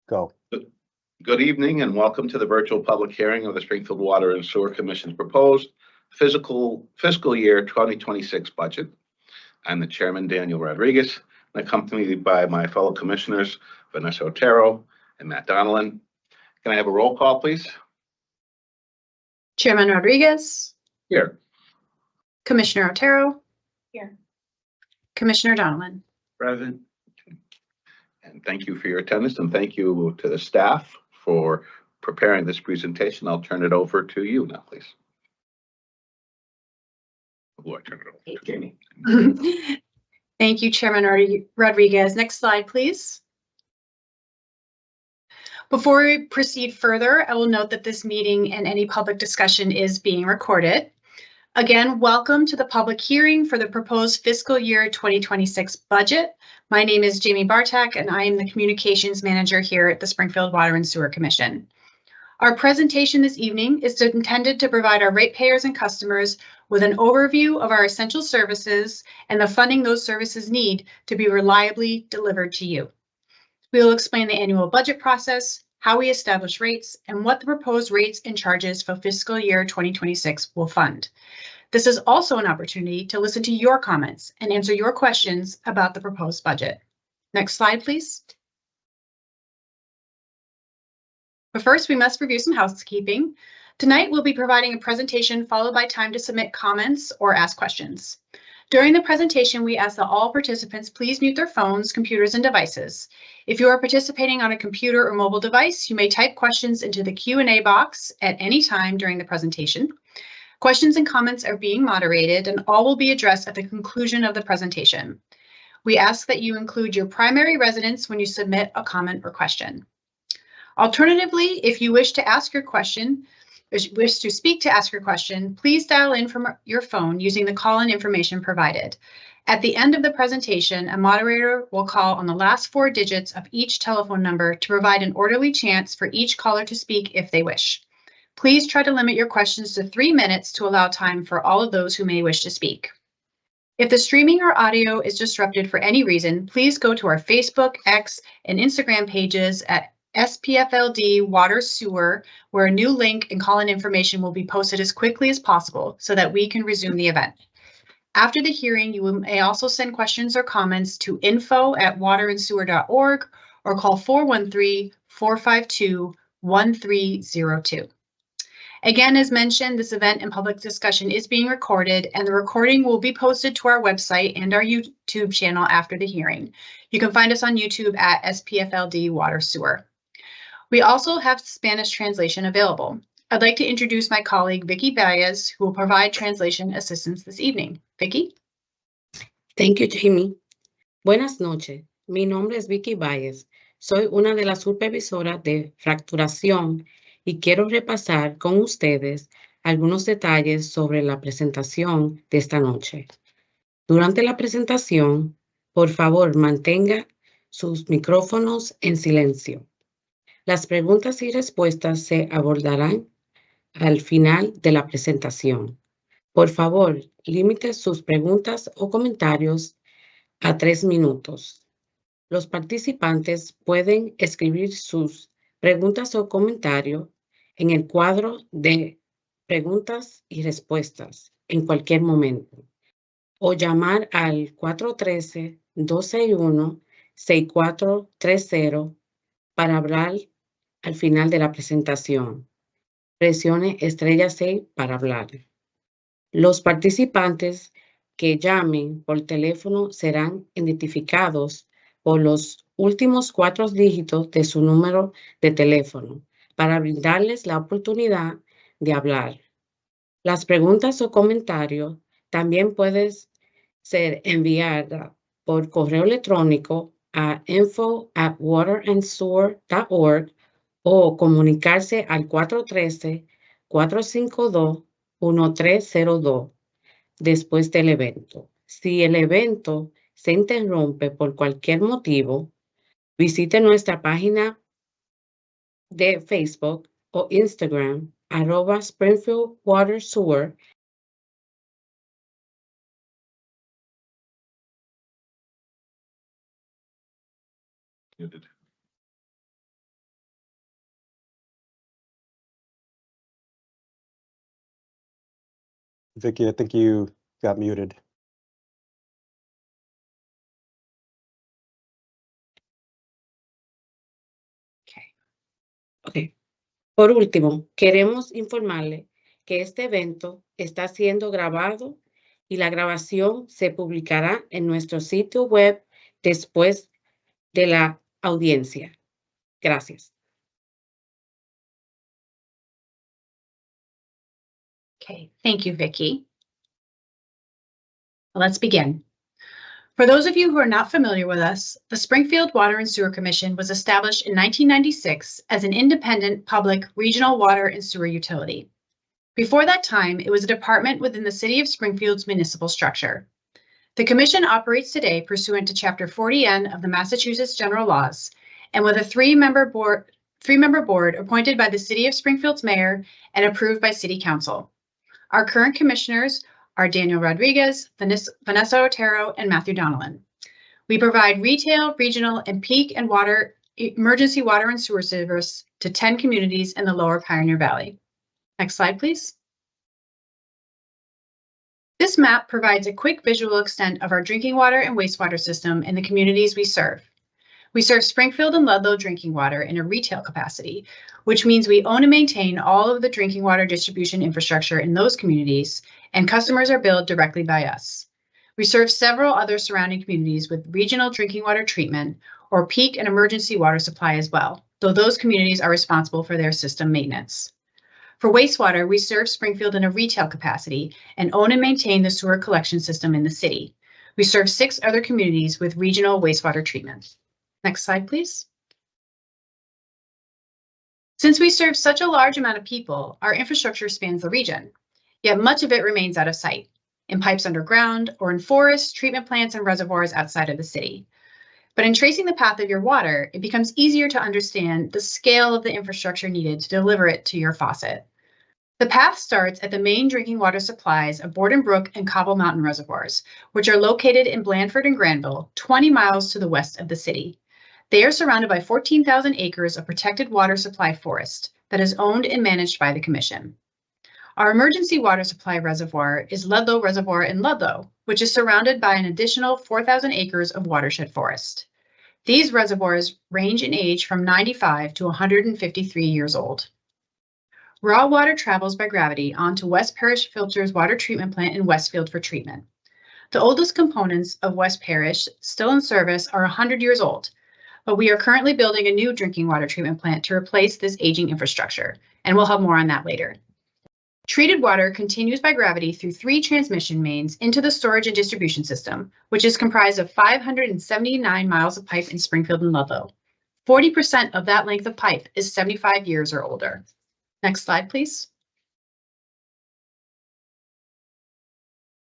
Go. Good evening and welcome to the virtual public hearing of the Springfield Water and Sewer Commission's proposed fiscal year 2026 budget. I'm the chairman, Daniel Rodriguez, and accompanied by my fellow commissioners, Vanessa Otero and Matt Donnellan. Can I have a roll call, please? Chairman Rodriguez. Here. Commissioner Otero. Here. Commissioner Donnellan. Present. And thank you for your attendance, and thank you to the staff for preparing this presentation. I'll turn it over to you now, please. Oh, I turn it over to Jamie. Thank you, Chairman Rodriguez. Next slide, please. Before we proceed further, I will note that this meeting and any public discussion is being recorded. Again, welcome to the public hearing for the proposed fiscal year 2026 budget. My name is Jamie Bartak, and I am the Communications Manager here at the Springfield Water and Sewer Commission. Our presentation this evening is intended to provide our ratepayers and customers with an overview of our essential services and the funding those services need to be reliably delivered to you. We will explain the annual budget process, how we establish rates, and what the proposed rates and charges for fiscal year 2026 will fund. This is also an opportunity to listen to your comments and answer your questions about the proposed budget. Next slide, please. But first, we must review some housekeeping. Tonight, we'll be providing a presentation followed by time to submit comments or ask questions. During the presentation, we ask that all participants please mute their phones, computers, and devices. If you are participating on a computer or mobile device, you may type questions into the Q&A box at any time during the presentation. Questions and comments are being moderated, and all will be addressed at the conclusion of the presentation. We ask that you include your primary residence when you submit a comment or question. Alternatively, if you wish to ask your question, wish to speak to ask your question, please dial in from your phone using the call-in information provided. At the end of the presentation, a moderator will call on the last 4 digits of each telephone number to provide an orderly chance for each caller to speak if they wish. Please try to limit your questions to 3 minutes to allow time for all of those who may wish to speak. If the streaming or audio is disrupted for any reason, please go to our Facebook, X, and Instagram pages at SPFLD Water Sewer, where a new link and call-in information will be posted as quickly as possible so that we can resume the event. After the hearing, you may also send questions or comments to info@waterandsewer.org or call 413-452-1302. Again, as mentioned, this event and public discussion is being recorded, and the recording will be posted to our website and our YouTube channel after the hearing. You can find us on YouTube at SPFLD Water Sewer. We also have Spanish translation available. I'd like to introduce my colleague, Vicky Baez, who will provide translation assistance this evening. Vicky? Thank you, Jamie. Buenas noches. Mi nombre es Vicky Baez. Soy una de las supervisoras de fracturación y quiero repasar con ustedes algunos detalles sobre la presentación de esta noche. Durante la presentación, por favor, mantenga sus micrófonos en silencio. Las preguntas y respuestas se abordarán al final de la presentación. Por favor, limite sus preguntas o comentarios a 3 minutos. Los participantes pueden escribir sus preguntas o comentarios en el cuadro de preguntas y respuestas en cualquier momento o llamar al 413-261-6430 para hablar al final de la presentación. Presione estrella 6 para hablar. Los participantes que llamen por teléfono serán identificados por los últimos 4 dígitos de su número de teléfono para brindarles la oportunidad de hablar. Las preguntas o comentarios también pueden ser enviadas por correo electrónico a info@waterandsewer.org o comunicarse al 413-452-1302 después del evento. Si el evento se interrumpe por cualquier motivo, visite nuestra página de Facebook o Instagram @Springfield Water Sewer Muted. Vicky, I think you got muted. Ok. Por último, queremos informarle que este evento está siendo grabado y la grabación se publicará en nuestro sitio web después de la audiencia. Gracias. Okay, thank you, Vicky. Let's begin. For those of you who are not familiar with us, the Springfield Water and Sewer Commission was established in 1996 as an independent public regional water and sewer utility. Before that time, it was a department within the City of Springfield's municipal structure. The commission operates today pursuant to Chapter 40N of the Massachusetts General Laws and with a three-member board appointed by the City of Springfield's mayor and approved by City Council. Our current commissioners are Daniel Rodriguez, Vanessa Otero, and Matthew Donnellan. We provide retail, regional, and peak and emergency water and sewer service to 10 communities in the Lower Pioneer Valley. Next slide, please. This map provides a quick visual extent of our drinking water and wastewater system in the communities we serve. We serve Springfield and Ludlow drinking water in a retail capacity, which means we own and maintain all of the drinking water distribution infrastructure in those communities, and customers are billed directly by us. We serve several other surrounding communities with regional drinking water treatment or peak and emergency water supply as well, though those communities are responsible for their system maintenance. For wastewater, we serve Springfield in a retail capacity and own and maintain the sewer collection system in the city. We serve 6 other communities with regional wastewater treatment. Next slide, please. Since we serve such a large amount of people, our infrastructure spans the region, yet much of it remains out of sight, in pipes underground or in forests, treatment plants, and reservoirs outside of the city. But in tracing the path of your water, it becomes easier to understand the scale of the infrastructure needed to deliver it to your faucet. The path starts at the main drinking water supplies of Borden Brook and Cobble Mountain reservoirs, which are located in Blandford and Granville, 20 miles to the west of the city. They are surrounded by 14,000 acres of protected water supply forest that is owned and managed by the Commission. Our emergency water supply reservoir is Ludlow Reservoir in Ludlow, which is surrounded by an additional 4,000 acres of watershed forest. These reservoirs range in age from 95 to 153 years old. Raw water travels by gravity onto West Parish Filter's water treatment plant in Westfield for treatment. The oldest components of West Parish, still in service, are 100 years old, but we are currently building a new drinking water treatment plant to replace this aging infrastructure, and we'll have more on that later. Treated water continues by gravity through 3 transmission mains into the storage and distribution system, which is comprised of 579 miles of pipe in Springfield and Ludlow. 40% of that length of pipe is 75 years or older. Next slide, please.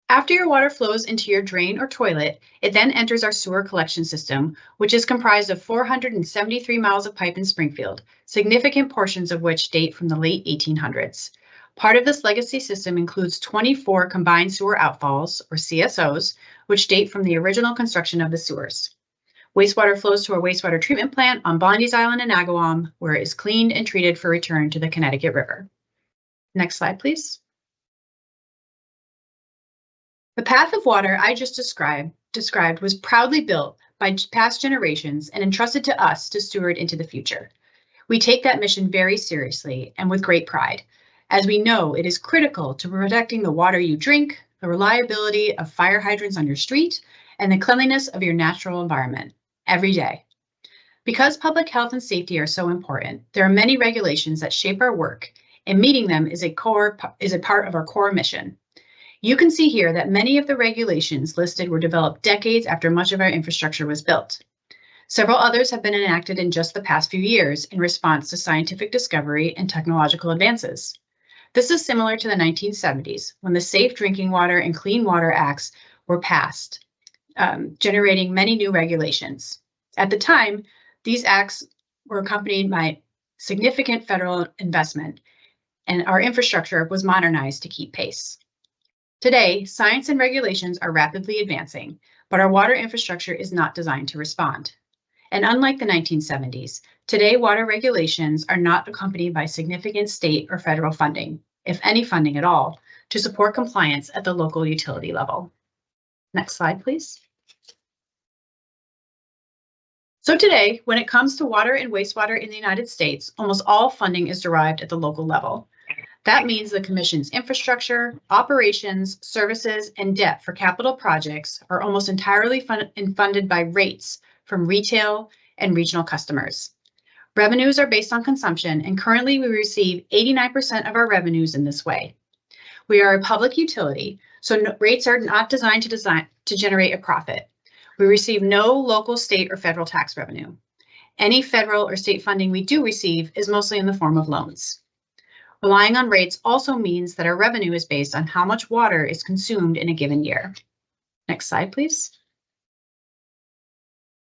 After your water flows into your drain or toilet, it then enters our sewer collection system, which is comprised of 473 miles of pipe in Springfield, significant portions of which date from the late 1800s. Part of this legacy system includes 24 combined sewer outfalls, or CSOs, which date from the original construction of the sewers. Wastewater flows to our wastewater treatment plant on Bondi's Island in Agawam, where it is cleaned and treated for return to the Connecticut River. Next slide, please. The path of water I just described was proudly built by past generations and entrusted to us to steward into the future. We take that mission very seriously and with great pride, as we know it is critical to protecting the water you drink, the reliability of fire hydrants on your street, and the cleanliness of your natural environment every day. Because public health and safety are so important, there are many regulations that shape our work, and meeting them is a part of our core mission. You can see here that many of the regulations listed were developed decades after much of our infrastructure was built. Several others have been enacted in just the past few years in response to scientific discovery and technological advances. This is similar to the 1970s, when the Safe Drinking Water and Clean Water Acts were passed, generating many new regulations. At the time, these acts were accompanied by significant federal investment, and our infrastructure was modernized to keep pace. Today, science and regulations are rapidly advancing, but our water infrastructure is not designed to respond. And unlike the 1970s, today water regulations are not accompanied by significant state or federal funding, if any funding at all, to support compliance at the local utility level. Next slide, please. So today, when it comes to water and wastewater in the United States, almost all funding is derived at the local level. That means the Commission's infrastructure, operations, services, and debt for capital projects are almost entirely funded by rates from retail and regional customers. Revenues are based on consumption, and currently we receive 89% of our revenues in this way. We are a public utility, so rates are not designed to generate a profit. We receive no local, state, or federal tax revenue. Any federal or state funding we do receive is mostly in the form of loans. Relying on rates also means that our revenue is based on how much water is consumed in a given year. Next slide, please.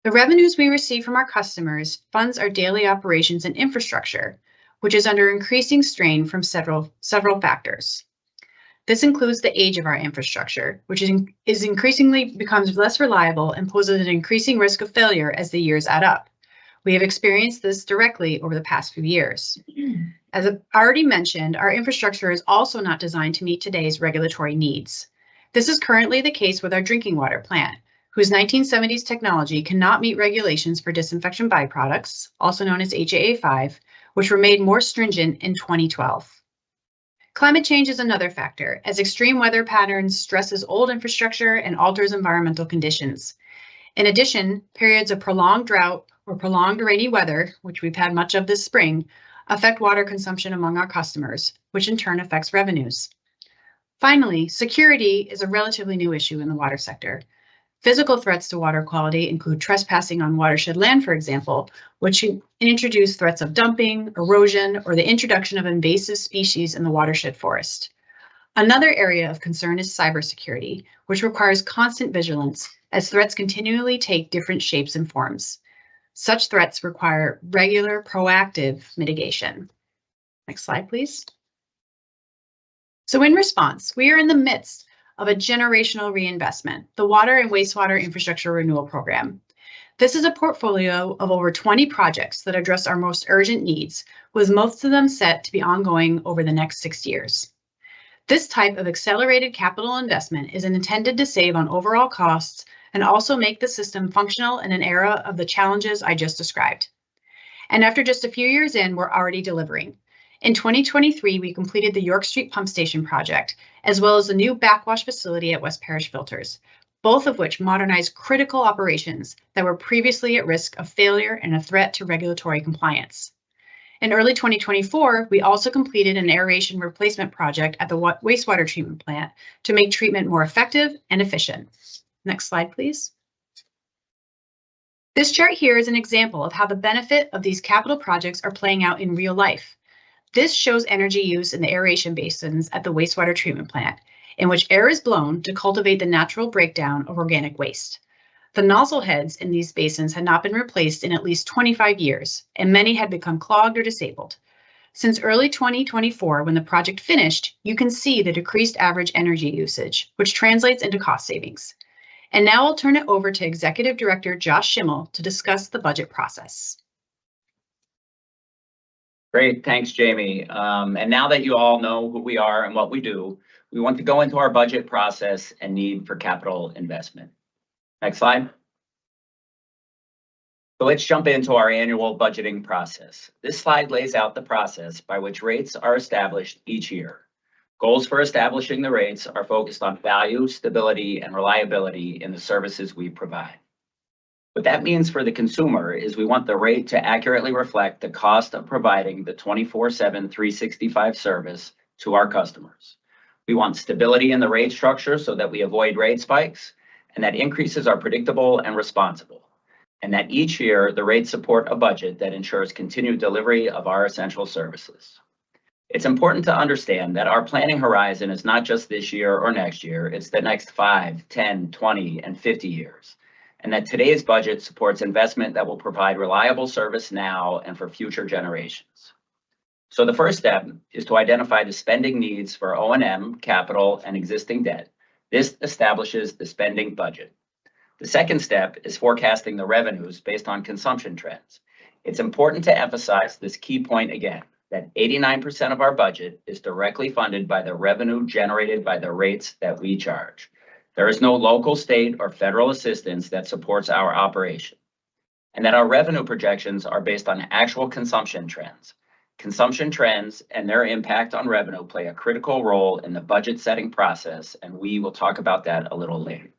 The revenues we receive from our customers funds our daily operations and infrastructure, which is under increasing strain from several factors. This includes the age of our infrastructure, which is increasingly becomes less reliable and poses an increasing risk of failure as the years add up. We have experienced this directly over the past few years. As I've already mentioned, our infrastructure is also not designed to meet today's regulatory needs. This is currently the case with our drinking water plant, whose 1970s technology cannot meet regulations for disinfection byproducts, also known as HAA5, which were made more stringent in 2012. Climate change is another factor, as extreme weather patterns stresses old infrastructure and alters environmental conditions. In addition, periods of prolonged drought or prolonged rainy weather, which we've had much of this spring, affect water consumption among our customers, which in turn affects revenues. Finally, security is a relatively new issue in the water sector. Physical threats to water quality include trespassing on watershed land, for example, which introduce threats of dumping, erosion, or the introduction of invasive species in the watershed forest. Another area of concern is cybersecurity, which requires constant vigilance as threats continually take different shapes and forms. Such threats require regular, proactive mitigation. Next slide, please. So in response, we are in the midst of a generational reinvestment, the Water and Wastewater Infrastructure Renewal Program. This is a portfolio of over 20 projects that address our most urgent needs, with most of them set to be ongoing over the next 6 years. This type of accelerated capital investment is intended to save on overall costs and also make the system functional in an era of the challenges I just described. And after just a few years in, we're already delivering. In 2023, we completed the York Street Pump Station project, as well as the new backwash facility at West Parish Filters, both of which modernized critical operations that were previously at risk of failure and a threat to regulatory compliance. In early 2024, we also completed an aeration replacement project at the wastewater treatment plant to make treatment more effective and efficient. Next slide, please. This chart here is an example of how the benefit of these capital projects are playing out in real life. This shows energy use in the aeration basins at the wastewater treatment plant, in which air is blown to cultivate the natural breakdown of organic waste. The nozzle heads in these basins had not been replaced in at least 25 years, and many had become clogged or disabled. Since early 2024, when the project finished, you can see the decreased average energy usage, which translates into cost savings. And now I'll turn it over to Executive Director Josh Schimmel to discuss the budget process. Great, thanks, Jamie. And now that you all know who we are and what we do, we want to go into our budget process and need for capital investment. Next slide. So let's jump into our annual budgeting process. This slide lays out the process by which rates are established each year. Goals for establishing the rates are focused on value, stability, and reliability in the services we provide. What that means for the consumer is we want the rate to accurately reflect the cost of providing the 24/7, 365 service to our customers. We want stability in the rate structure so that we avoid rate spikes, and that increases are predictable and responsible, and that each year the rates support a budget that ensures continued delivery of our essential services. It's important to understand that our planning horizon is not just this year or next year, it's the next 5, 10, 20, and 50 years, and that today's budget supports investment that will provide reliable service now and for future generations. So the first step is to identify the spending needs for O&M, capital, and existing debt. This establishes the spending budget. The second step is forecasting the revenues based on consumption trends. It's important to emphasize this key point again. that 89% of our budget is directly funded by the revenue generated by the rates that we charge. There is no local, state, or federal assistance that supports our operation, and that our revenue projections are based on actual consumption trends. Consumption trends and their impact on revenue play a critical role in the budget setting process, and we will talk about that a little later.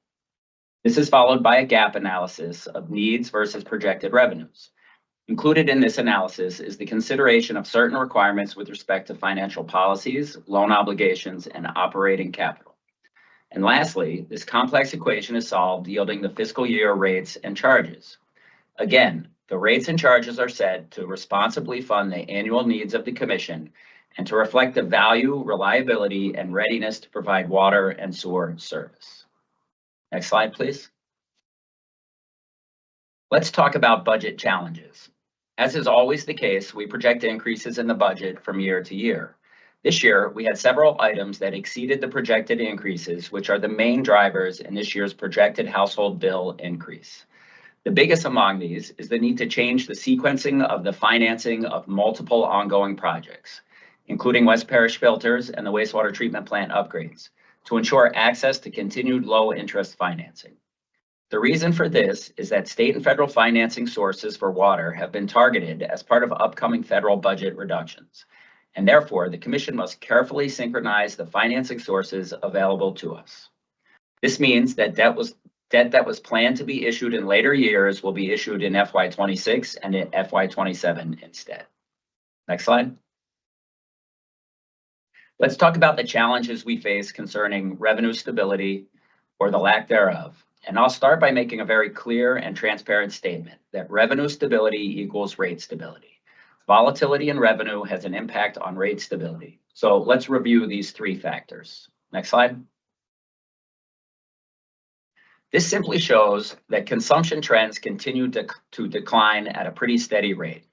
This is followed by a gap analysis of needs versus projected revenues. Included in this analysis is the consideration of certain requirements with respect to financial policies, loan obligations, and operating capital. And lastly, this complex equation is solved, yielding the fiscal year rates and charges. Again, the rates and charges are set to responsibly fund the annual needs of the Commission and to reflect the value, reliability, and readiness to provide water and sewer service. Next slide, please. Let's talk about budget challenges. As is always the case, we project increases in the budget from year to year. This year, we had several items that exceeded the projected increases, which are the main drivers in this year's projected household bill increase. The biggest among these is the need to change the sequencing of the financing of multiple ongoing projects, including West Parish filters and the wastewater treatment plant upgrades, to ensure access to continued low-interest financing. The reason for this is that state and federal financing sources for water have been targeted as part of upcoming federal budget reductions, and therefore the Commission must carefully synchronize the financing sources available to us. This means that debt that was planned to be issued in later years will be issued in FY26 and in FY27 instead. Next slide. Let's talk about the challenges we face concerning revenue stability or the lack thereof. And I'll start by making a very clear and transparent statement that revenue stability equals rate stability. Volatility in revenue has an impact on rate stability. So let's review these three factors. Next slide. This simply shows that consumption trends continue to decline at a pretty steady rate.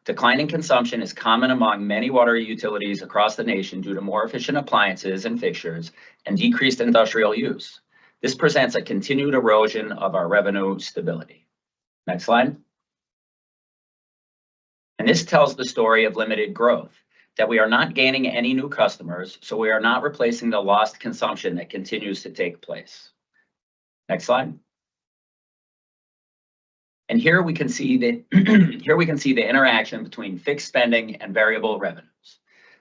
Declining consumption is common among many water utilities across the nation due to more efficient appliances and fixtures and decreased industrial use. This presents a continued erosion of our revenue stability. Next slide. And this tells the story of limited growth, that we are not gaining any new customers, so we are not replacing the lost consumption that continues to take place. Next slide. And here we can see the interaction between fixed spending and variable revenues.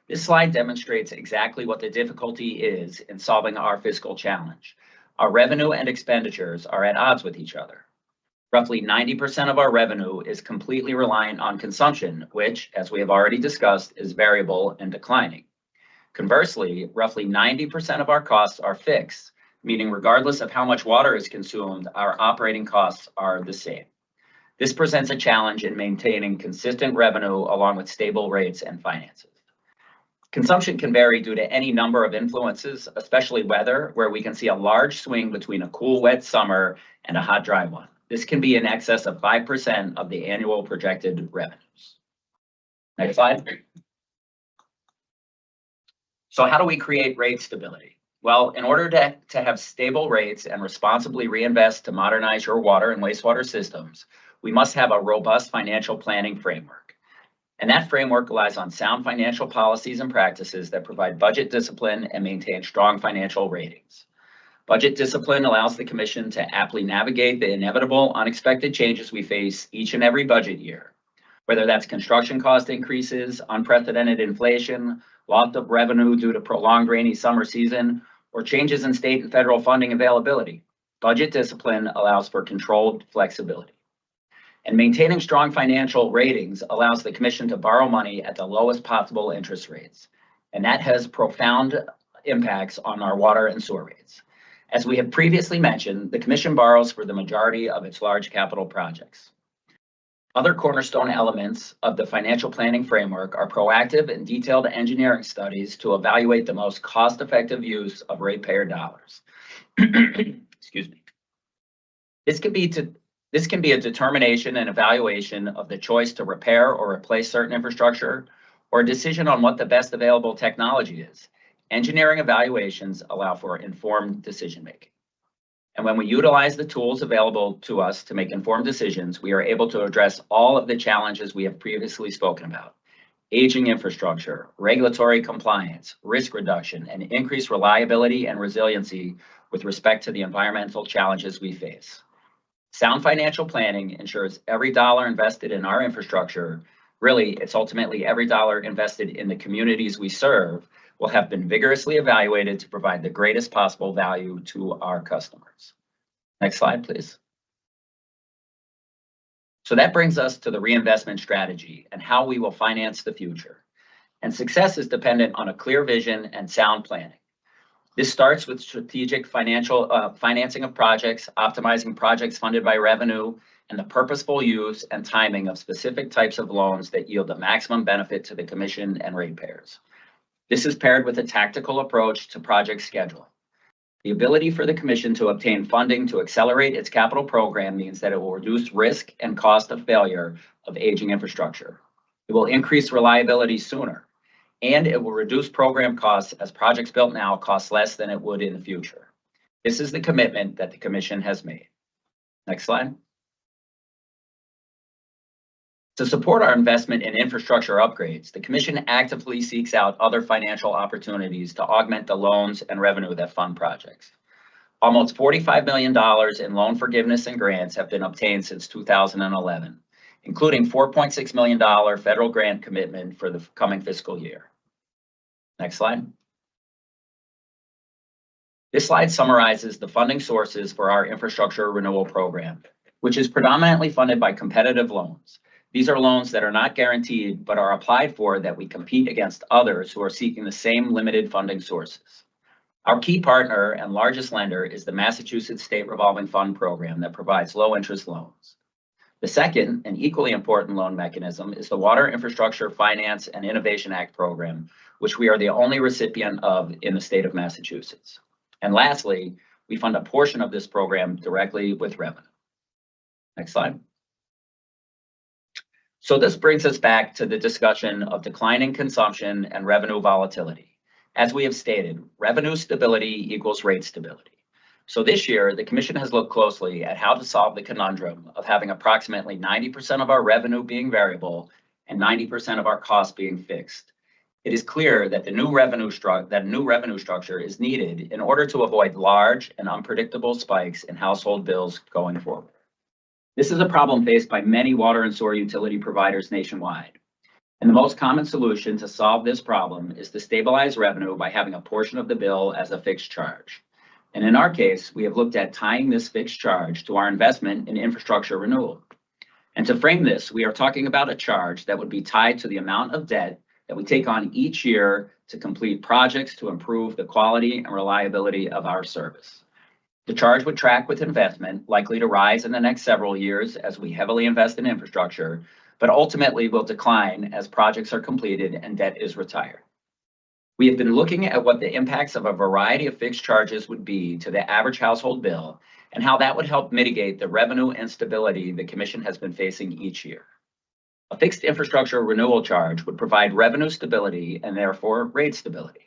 This slide demonstrates exactly what the difficulty is in solving our fiscal challenge. Our revenue and expenditures are at odds with each other. Roughly 90% of our revenue is completely reliant on consumption, which, as we have already discussed, is variable and declining. Conversely, roughly 90% of our costs are fixed, meaning regardless of how much water is consumed, our operating costs are the same. This presents a challenge in maintaining consistent revenue along with stable rates and finances. Consumption can vary due to any number of influences, especially weather, where we can see a large swing between a cool, wet summer and a hot, dry one. This can be in excess of 5% of the annual projected revenues. Next slide. So how do we create rate stability? Well, in order to have stable rates and responsibly reinvest to modernize your water and wastewater systems, we must have a robust financial planning framework. And that framework relies on sound financial policies and practices that provide budget discipline and maintain strong financial ratings. Budget discipline allows the Commission to aptly navigate the inevitable unexpected changes we face each and every budget year, whether that's construction cost increases, unprecedented inflation, loss of revenue due to prolonged rainy summer season, or changes in state and federal funding availability. Budget discipline allows for controlled flexibility. And maintaining strong financial ratings allows the Commission to borrow money at the lowest possible interest rates. And that has profound impacts on our water and sewer rates. As we have previously mentioned, the Commission borrows for the majority of its large capital projects. Other cornerstone elements of the financial planning framework are proactive and detailed engineering studies to evaluate the most cost-effective use of ratepayer dollars. Excuse me. This can be a determination and evaluation of the choice to repair or replace certain infrastructure, or a decision on what the best available technology is. Engineering evaluations allow for informed decision-making. And when we utilize the tools available to us to make informed decisions, we are able to address all of the challenges we have previously spoken about. aging infrastructure, regulatory compliance, risk reduction, and increased reliability and resiliency with respect to the environmental challenges we face. Sound financial planning ensures every dollar invested in our infrastructure, really, it's ultimately every dollar invested in the communities we serve, will have been vigorously evaluated to provide the greatest possible value to our customers. Next slide, please. So that brings us to the reinvestment strategy and how we will finance the future. And success is dependent on a clear vision and sound planning. This starts with strategic financing of projects, optimizing projects funded by revenue, and the purposeful use and timing of specific types of loans that yield the maximum benefit to the Commission and ratepayers. This is paired with a tactical approach to project scheduling. The ability for the Commission to obtain funding to accelerate its capital program means that it will reduce risk and cost of failure of aging infrastructure. It will increase reliability sooner, and it will reduce program costs as projects built now cost less than it would in the future. This is the commitment that the Commission has made. Next slide. To support our investment in infrastructure upgrades, the Commission actively seeks out other financial opportunities to augment the loans and revenue that fund projects. Almost $45 million in loan forgiveness and grants have been obtained since 2011, including $4.6 million federal grant commitment for the coming fiscal year. Next slide. This slide summarizes the funding sources for our infrastructure renewal program, which is predominantly funded by competitive loans. These are loans that are not guaranteed, but are applied for that we compete against others who are seeking the same limited funding sources. Our key partner and largest lender is the Massachusetts State Revolving Fund program that provides low interest loans. The second and equally important loan mechanism is the Water Infrastructure Finance and Innovation Act program, which we are the only recipient of in the state of Massachusetts. And lastly, we fund a portion of this program directly with revenue. Next slide. So this brings us back to the discussion of declining consumption and revenue volatility. As we have stated, revenue stability equals rate stability. So this year, the Commission has looked closely at how to solve the conundrum of having approximately 90% of our revenue being variable and 90% of our costs being fixed. It is clear that the new revenue structure is needed in order to avoid large and unpredictable spikes in household bills going forward. This is a problem faced by many water and sewer utility providers nationwide. And the most common solution to solve this problem is to stabilize revenue by having a portion of the bill as a fixed charge. And in our case, we have looked at tying this fixed charge to our investment in infrastructure renewal. And to frame this, we are talking about a charge that would be tied to the amount of debt that we take on each year to complete projects to improve the quality and reliability of our service. The charge would track with investment, likely to rise in the next several years as we heavily invest in infrastructure, but ultimately will decline as projects are completed and debt is retired. We have been looking at what the impacts of a variety of fixed charges would be to the average household bill and how that would help mitigate the revenue instability the Commission has been facing each year. A fixed infrastructure renewal charge would provide revenue stability and therefore rate stability.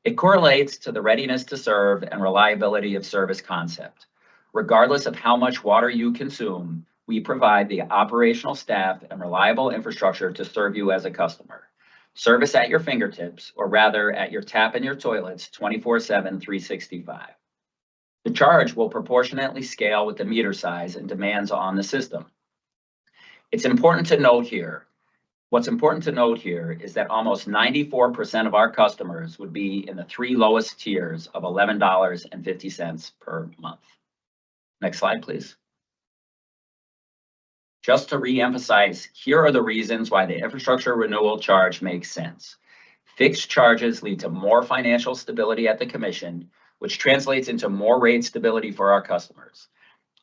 It correlates to the readiness to serve and reliability of service concept. Regardless of how much water you consume, we provide the operational staff and reliable infrastructure to serve you as a customer. Service at your fingertips, or rather at your tap and your toilets 24/7, 365. The charge will proportionately scale with the meter size and demands on the system. What's important to note here is that almost 94% of our customers would be in the three lowest tiers of $11.50 per month. Next slide, please. Just to re-emphasize, here are the reasons why the infrastructure renewal charge makes sense. Fixed charges lead to more financial stability at the Commission, which translates into more rate stability for our customers.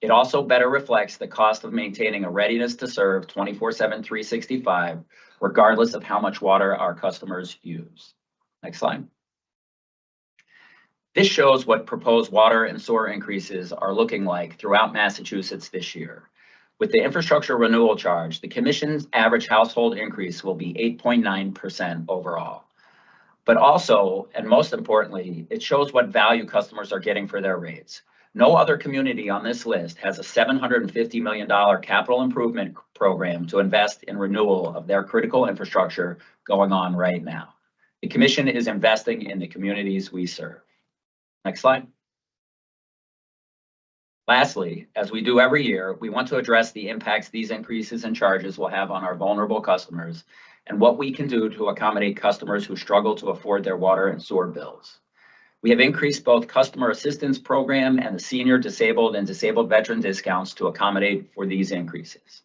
It also better reflects the cost of maintaining a readiness to serve 24/7, 365, regardless of how much water our customers use. Next slide. This shows what proposed water and sewer increases are looking like throughout Massachusetts this year. With the infrastructure renewal charge, the Commission's average household increase will be 8.9% overall. But also, and most importantly, it shows what value customers are getting for their rates. No other community on this list has a $750 million capital improvement program to invest in renewal of their critical infrastructure going on right now. The Commission is investing in the communities we serve. Next slide. Lastly, as we do every year, we want to address the impacts these increases in charges will have on our vulnerable customers and what we can do to accommodate customers who struggle to afford their water and sewer bills. We have increased both customer assistance program and the senior disabled and disabled veteran discounts to accommodate for these increases.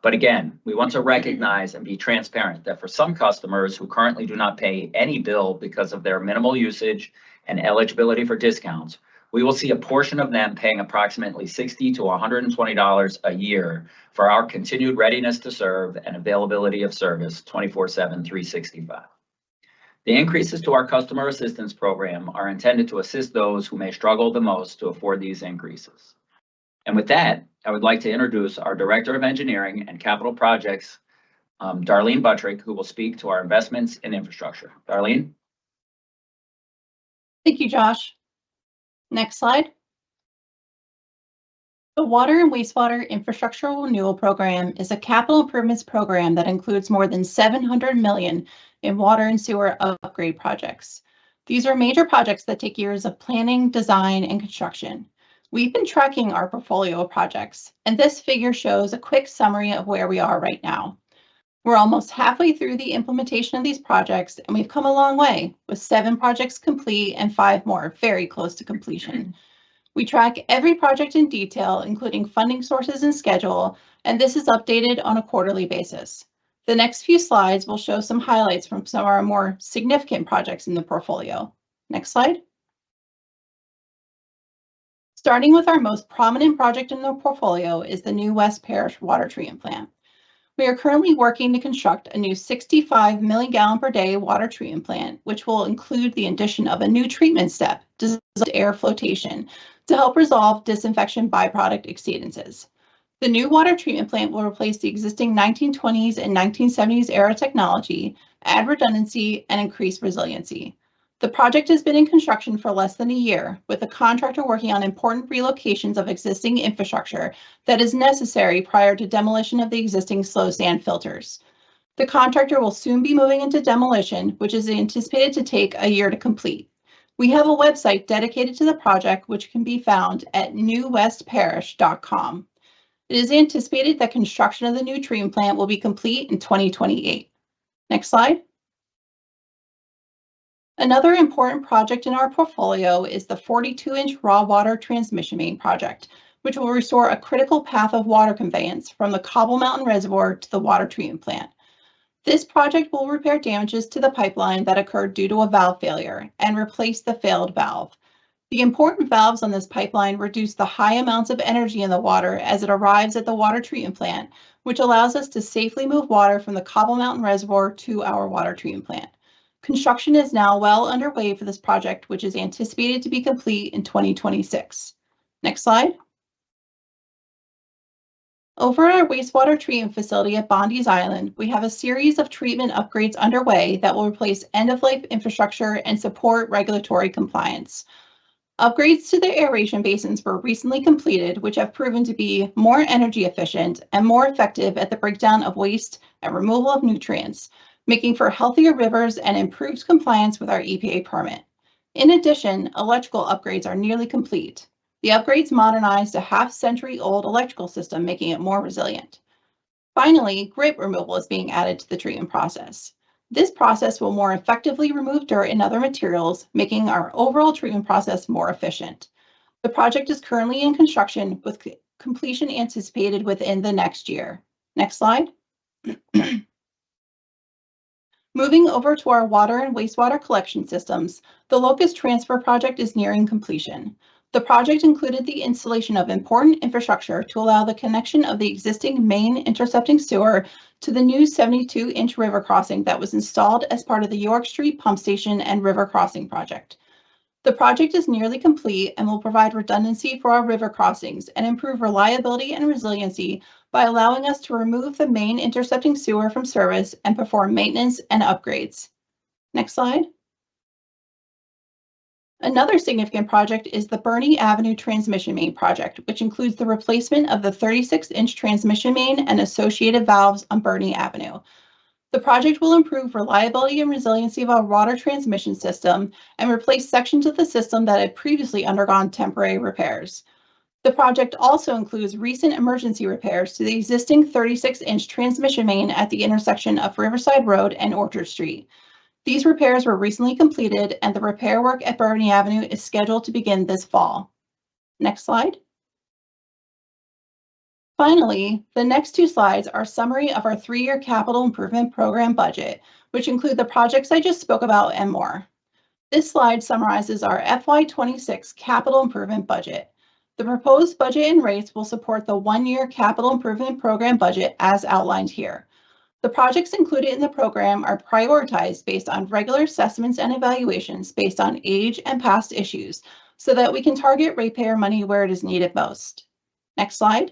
But again, we want to recognize and be transparent that for some customers who currently do not pay any bill because of their minimal usage and eligibility for discounts, we will see a portion of them paying approximately $60 to $120 a year for our continued readiness to serve and availability of service 24/7, 365. The increases to our customer assistance program are intended to assist those who may struggle the most to afford these increases. And with that, I would like to introduce our Director of Engineering and Capital Projects, Darlene Buttrick, who will speak to our investments in infrastructure. Darlene? Thank you, Josh. Next slide. The Water and Wastewater Infrastructure Renewal Program is a capital improvements program that includes more than $700 million in water and sewer upgrade projects. These are major projects that take years of planning, design, and construction. We've been tracking our portfolio of projects, and this figure shows a quick summary of where we are right now. We're almost halfway through the implementation of these projects, and we've come a long way, with 7 projects complete and 5 more very close to completion. We track every project in detail, including funding sources and schedule, and this is updated on a quarterly basis. The next few slides will show some highlights from some of our more significant projects in the portfolio. Next slide. Starting with our most prominent project in the portfolio is the new West Parish Water Treatment Plant. We are currently working to construct a new 65 million gallon per day water treatment plant, which will include the addition of a new treatment step, dissolved air flotation, to help resolve disinfection byproduct exceedances. The new water treatment plant will replace the existing 1920s and 1970s era technology, add redundancy, and increase resiliency. The project has been in construction for less than a year, with the contractor working on important relocations of existing infrastructure that is necessary prior to demolition of the existing slow sand filters. The contractor will soon be moving into demolition, which is anticipated to take a year to complete. We have a website dedicated to the project, which can be found at newwestparish.com. It is anticipated that construction of the new treatment plant will be complete in 2028. Next slide. Another important project in our portfolio is the 42-inch raw water transmission main project, which will restore a critical path of water conveyance from the Cobble Mountain Reservoir to the water treatment plant. This project will repair damages to the pipeline that occurred due to a valve failure and replace the failed valve. The important valves on this pipeline reduce the high amounts of energy in the water as it arrives at the water treatment plant, which allows us to safely move water from the Cobble Mountain Reservoir to our water treatment plant. Construction is now well underway for this project, which is anticipated to be complete in 2026. Next slide. Over at our wastewater treatment facility at Bondi's Island, we have a series of treatment upgrades underway that will replace end-of-life infrastructure and support regulatory compliance. Upgrades to the aeration basins were recently completed, which have proven to be more energy efficient and more effective at the breakdown of waste and removal of nutrients, making for healthier rivers and improved compliance with our EPA permit. In addition, electrical upgrades are nearly complete. The upgrades modernized a half-century-old electrical system, making it more resilient. Finally, grit removal is being added to the treatment process. This process will more effectively remove dirt and other materials, making our overall treatment process more efficient. The project is currently in construction, with completion anticipated within the next year. Next slide. Moving over to our water and wastewater collection systems, the Locust Transfer Project is nearing completion. The project included the installation of important infrastructure to allow the connection of the existing main intercepting sewer to the new 72-inch river crossing that was installed as part of the York Street Pump Station and River Crossing project. The project is nearly complete and will provide redundancy for our river crossings and improve reliability and resiliency by allowing us to remove the main intercepting sewer from service and perform maintenance and upgrades. Next slide. Another significant project is the Bernie Avenue Transmission Main project, which includes the replacement of the 36-inch transmission main and associated valves on Bernie Avenue. The project will improve reliability and resiliency of our water transmission system and replace sections of the system that had previously undergone temporary repairs. The project also includes recent emergency repairs to the existing 36-inch transmission main at the intersection of Riverside Road and Orchard Street. These repairs were recently completed, and the repair work at Bernie Avenue is scheduled to begin this fall. Next slide. Finally, the next two slides are a summary of our 3-year capital improvement program budget, which include the projects I just spoke about and more. This slide summarizes our FY26 capital improvement budget. The proposed budget and rates will support the 1-year capital improvement program budget as outlined here. The projects included in the program are prioritized based on regular assessments and evaluations based on age and past issues so that we can target ratepayer money where it is needed most. Next slide.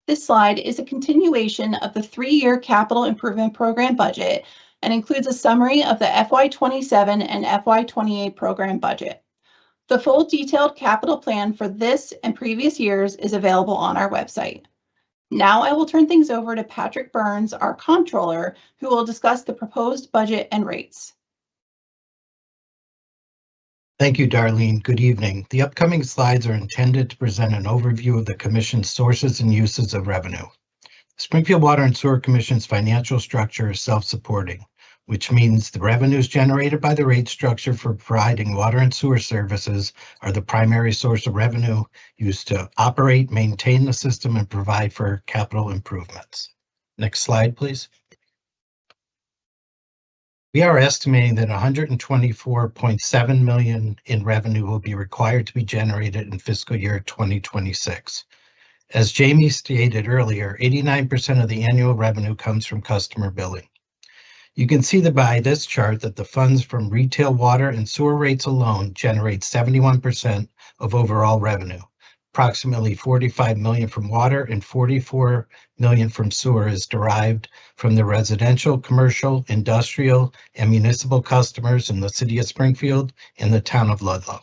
This slide is a continuation of the 3-year capital improvement program budget and includes a summary of the FY27 and FY28 program budget. The full detailed capital plan for this and previous years is available on our website. Now I will turn things over to Patrick Burns, our comptroller, who will discuss the proposed budget and rates. Thank you, Darlene. Good evening. The upcoming slides are intended to present an overview of the Commission's sources and uses of revenue. Springfield Water and Sewer Commission's financial structure is self-supporting, which means the revenues generated by the rate structure for providing water and sewer services are the primary source of revenue used to operate, maintain the system, and provide for capital improvements. Next slide, please. We are estimating that $124.7 million in revenue will be required to be generated in fiscal year 2026. As Jamie stated earlier, 89% of the annual revenue comes from customer billing. You can see by this chart that the funds from retail water and sewer rates alone generate 71% of overall revenue. Approximately $45 million from water and $44 million from sewer is derived from the residential, commercial, industrial, and municipal customers in the city of Springfield and the town of Ludlow.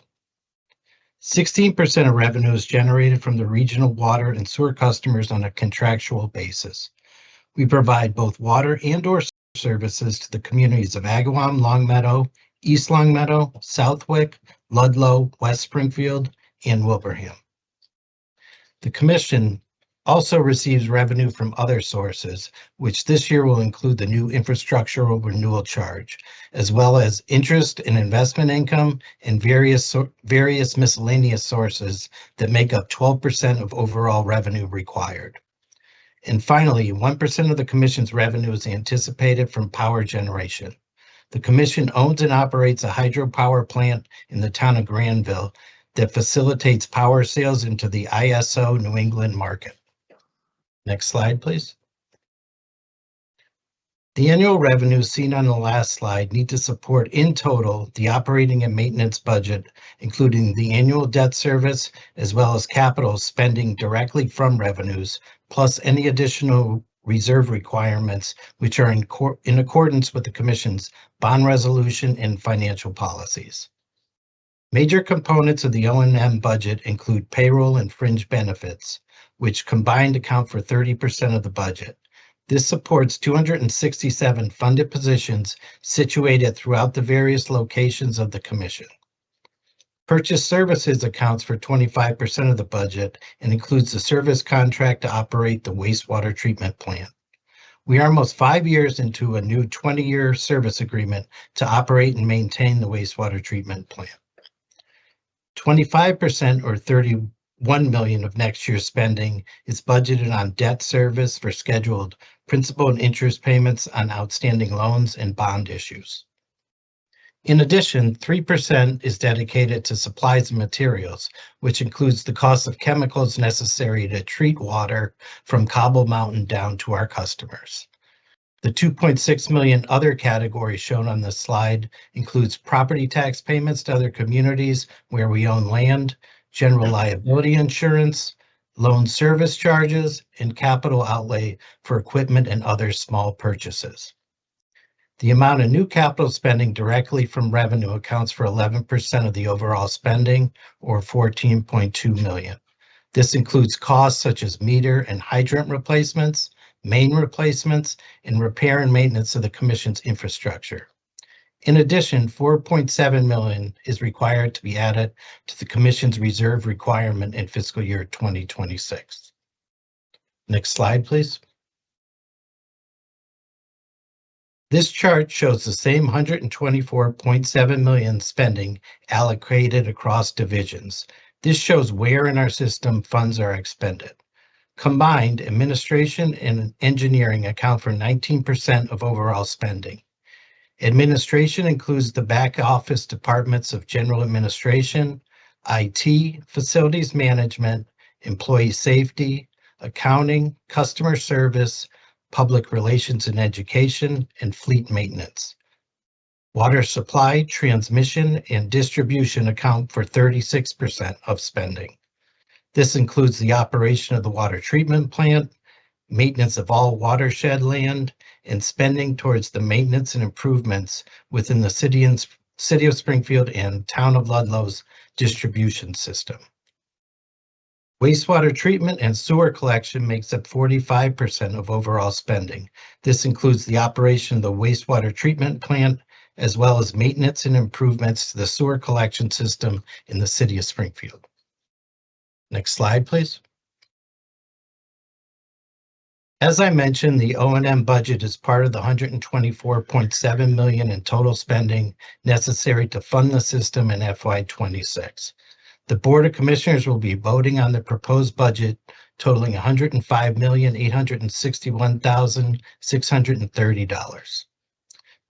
16% of revenue is generated from the regional water and sewer customers on a contractual basis. We provide both water and/or services to the communities of Agawam, Longmeadow, East Longmeadow, Southwick, Ludlow, West Springfield, and Wilbraham. The Commission also receives revenue from other sources, which this year will include the new infrastructural renewal charge, as well as interest and investment income and various miscellaneous sources that make up 12% of overall revenue required. And finally, 1% of the Commission's revenue is anticipated from power generation. The Commission owns and operates a hydropower plant in the town of Granville that facilitates power sales into the ISO New England market. Next slide, please. The annual revenues seen on the last slide need to support in total the operating and maintenance budget, including the annual debt service, as well as capital spending directly from revenues, plus any additional reserve requirements, which are in accordance with the Commission's bond resolution and financial policies. Major components of the O&M budget include payroll and fringe benefits, which combined account for 30% of the budget. This supports 267 funded positions situated throughout the various locations of the Commission. Purchase services accounts for 25% of the budget and includes the service contract to operate the wastewater treatment plant. We are almost 5 years into a new 20-year service agreement to operate and maintain the wastewater treatment plant. 25% or $31 million of next year's spending is budgeted on debt service for scheduled principal and interest payments on outstanding loans and bond issues. In addition, 3% is dedicated to supplies and materials, which includes the cost of chemicals necessary to treat water from Cobble Mountain down to our customers. The $2.6 million other category shown on this slide includes property tax payments to other communities where we own land, general liability insurance, loan service charges, and capital outlay for equipment and other small purchases. The amount of new capital spending directly from revenue accounts for 11% of the overall spending, or $14.2 million. This includes costs such as meter and hydrant replacements, main replacements, and repair and maintenance of the Commission's infrastructure. In addition, $4.7 million is required to be added to the Commission's reserve requirement in fiscal year 2026. Next slide, please. This chart shows the same $124.7 million spending allocated across divisions. This shows where in our system funds are expended. Combined, administration and engineering account for 19% of overall spending. Administration includes the back office departments of general administration, IT, facilities management, employee safety, accounting, customer service, public relations and education, and fleet maintenance. Water supply, transmission, and distribution account for 36% of spending. This includes the operation of the water treatment plant, maintenance of all watershed land, and spending towards the maintenance and improvements within the City of Springfield and Town of Ludlow's distribution system. Wastewater treatment and sewer collection makes up 45% of overall spending. This includes the operation of the wastewater treatment plant, as well as maintenance and improvements to the sewer collection system in the City of Springfield. Next slide, please. As I mentioned, the O&M budget is part of the $124.7 million in total spending necessary to fund the system in FY26. The Board of Commissioners will be voting on the proposed budget totaling $105,861,630.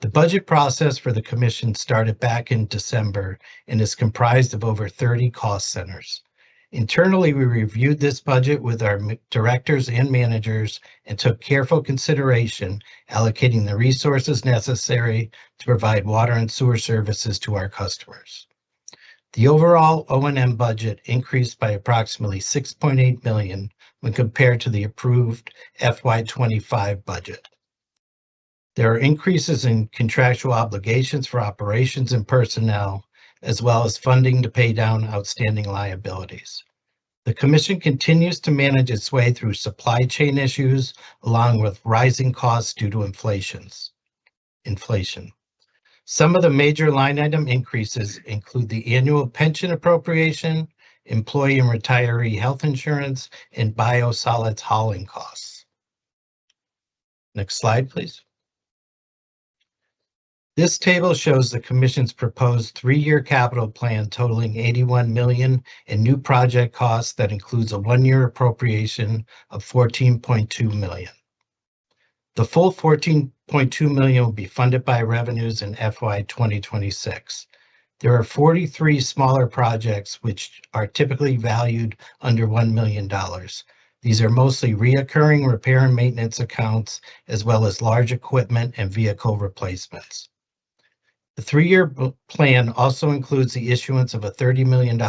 The budget process for the Commission started back in December and is comprised of over 30 cost centers. Internally, we reviewed this budget with our directors and managers and took careful consideration allocating the resources necessary to provide water and sewer services to our customers. The overall O&M budget increased by approximately $6.8 million when compared to the approved FY25 budget. There are increases in contractual obligations for operations and personnel, as well as funding to pay down outstanding liabilities. The Commission continues to manage its way through supply chain issues, along with rising costs due to inflation. Some of the major line item increases include the annual pension appropriation, employee and retiree health insurance, and biosolids hauling costs. Next slide, please. This table shows the Commission's proposed 3-year capital plan totaling $81 million in new project costs that includes a 1-year appropriation of $14.2 million. The full $14.2 million will be funded by revenues in FY 2026. There are 43 smaller projects which are typically valued under $1 million. These are mostly reoccurring repair and maintenance accounts, as well as large equipment and vehicle replacements. The 3-year plan also includes the issuance of a $30 million